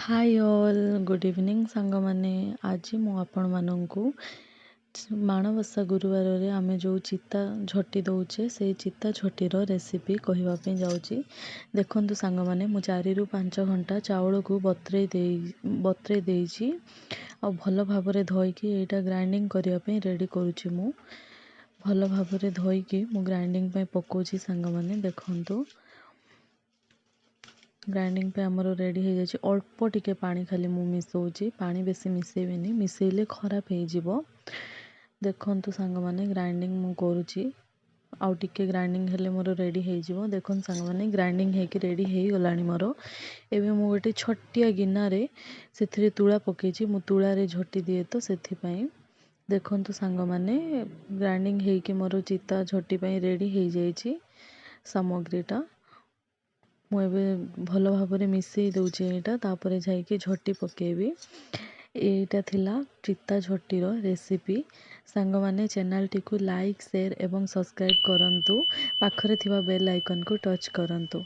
Hi all good evening सांगमाने आज मु आपण माननकु माणबसा गुरुवार रे आमे जो चित्ता झटी दउचे से चित्ता झटीर रेसिपी कहवा पे जाउची। देखंतु सांगमाने मु 4 रु 5 घंटा चावल को बतरे देइची आ भल भाबरे धोइकी एटा ग्राइंडिंग करिया पे रेडी करूची। मु भल भाबरे धोइकी मु ग्राइंडिंग पे पकोची। सांगमाने देखंतु ग्राइंडिंग पे आमर रेडी हो जाए। अल्प टिके पानी खाली मु मिसौची, पानी बेसी मिसेबिनी, मिसेले खराब हो जिवो। देखंतु सांग माने ग्राइंडिंग मु करूची आउ टिके ग्राइंडिंग हेले मोर रेडी हो जिवो। देखन सांग माने ग्राइंडिंग हेकी रेडी हो गलानी मोर। एबे मु गोटे छटिया गिना रे सेथिरे तुळा पकेची। मु तुळा रे झटी दिए तो सेथि पई देखंतु सांग माने ग्राइंडिंग हेकी मोर चित्ता झटी पई रेडी हो जाइची सामग्रीटा। मु एबे भल भाबरे मिसई दउचे एटा, तापरे जाइके झटी पकेबी। एटा थिला चित्ता झटीर रेसिपी। सांग माने चैनल टी को लाइक शेयर एवं सब्सक्राइब करंतु, पाखरे थिवा बेल आइकन को टच करंतु।